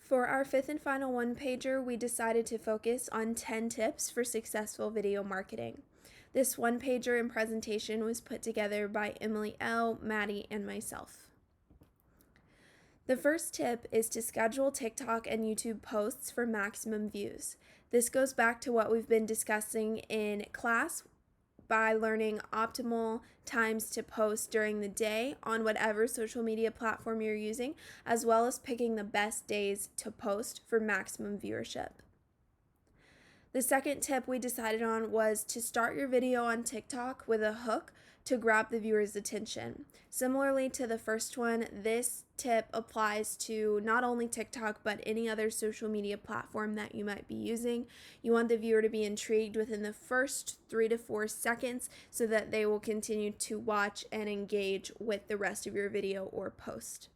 For our fifth and final one-pager, we decided to focus on 10 tips for successful video marketing. This one-pager and presentation was put together by Emily L., Maddie, and myself. The first tip is to schedule TikTok and YouTube posts for maximum views. This goes back to what we've been discussing in class by learning optimal times to post during the day on whatever social media platform you're using, as well as picking the best days to post for maximum viewership. The second tip we decided on was to start your video on TikTok with a hook to grab the viewer's attention. Similarly to the first one, this tip applies to not only TikTok but any other social media platform that you might be using. You want the viewer to be intrigued within the first 3 to 4 seconds so that they will continue to watch and engage with the rest of your video or post.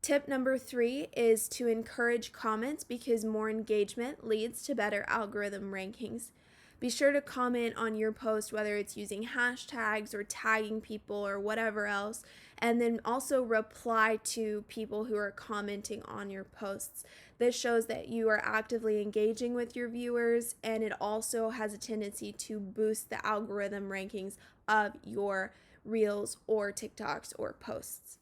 Tip number 3 is to encourage comments because more engagement leads to better algorithm rankings. Be sure to comment on your post, whether it's using hashtags or tagging people or whatever else, and then also reply to people who are commenting on your posts. This shows that you are actively engaging with your viewers, and it also has a tendency to boost the algorithm rankings of your Reels or TikToks or posts.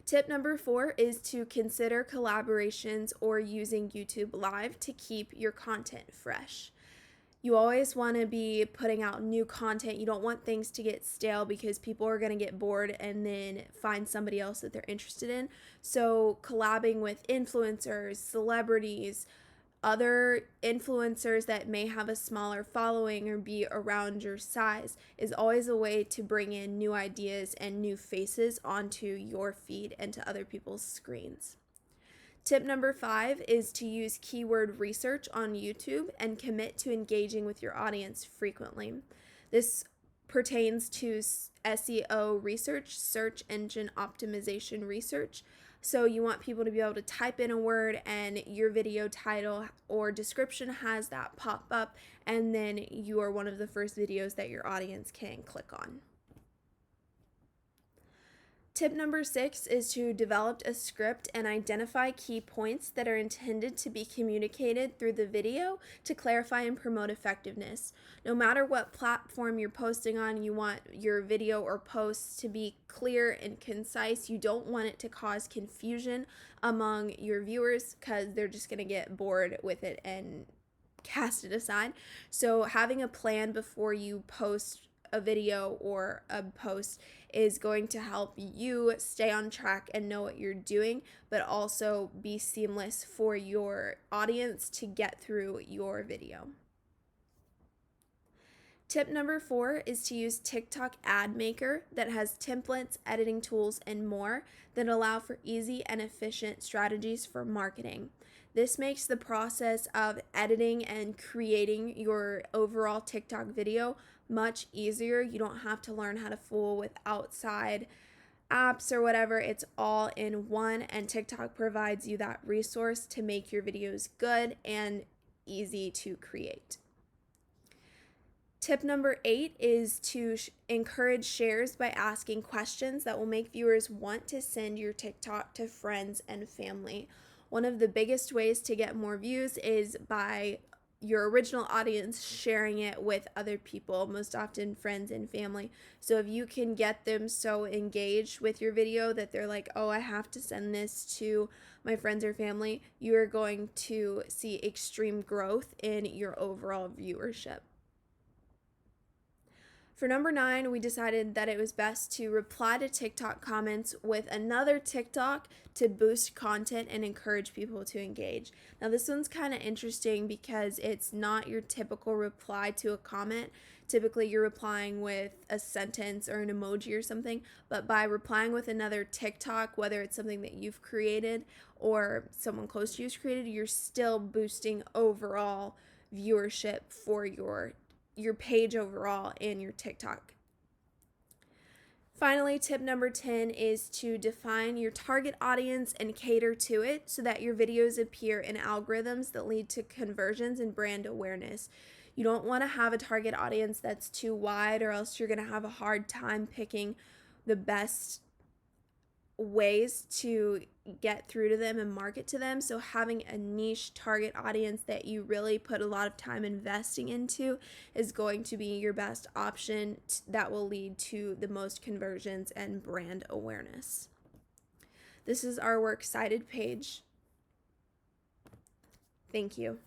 Tip number 4 is to consider collaborations or using YouTube Live to keep your content fresh. You always want to be putting out new content. You don't want things to get stale because people are going to get bored and then find somebody else that they're interested in. So collabing with influencers, celebrities, other influencers that may have a smaller following or be around your size is always a way to bring in new ideas and new faces onto your feed and to other people's screens. Tip number 5 is to use keyword research on YouTube and commit to engaging with your audience frequently. This pertains to SEO research, search engine optimization research. So you want people to be able to type in a word and your video title or description has that pop up, and then you are one of the first videos that your audience can click on. Tip number 6 is to develop a script and identify key points that are intended to be communicated through the video to clarify and promote effectiveness. No matter what platform you're posting on, you want your video or posts to be clear and concise. You don't want it to cause confusion among your viewers because they're just going to get bored with it and cast it aside. So having a plan before you post a video or a post is going to help you stay on track and know what you're doing, but also be seamless for your audience to get through your video. Tip number 4 is to use TikTok Ad Maker that has templates, editing tools, and more that allow for easy and efficient strategies for marketing. This makes the process of editing and creating your overall TikTok video much easier. You don't have to learn how to fool with outside apps or whatever. It's all in one, and TikTok provides you that resource to make your videos good and easy to create. Tip number 8 is to encourage shares by asking questions that will make viewers want to send your TikTok to friends and family. One of the biggest ways to get more views is by your original audience sharing it with other people, most often friends and family. So if you can get them so engaged with your video that they're like, oh, I have to send this to my friends or family, you are going to see extreme growth in your overall viewership. For number 9, we decided that it was best to reply to TikTok comments with another TikTok to boost content and encourage people to engage. Now this one's kind of interesting because it's not your typical reply to a comment. Typically you're replying with a sentence or an emoji or something, but by replying with another TikTok, whether it's something that you've created or someone close to you's created, you're still boosting overall viewership for your page overall and your TikTok. Finally, tip number 10 is to define your target audience and cater to it so that your videos appear in algorithms that lead to conversions and brand awareness. You don't want to have a target audience that's too wide, or else you're going to have a hard time picking the best ways to get through to them and market to them. So having a niche target audience that you really put a lot of time investing into is going to be your best option that will lead to the most conversions and brand awareness. This is our works cited page. Thank you.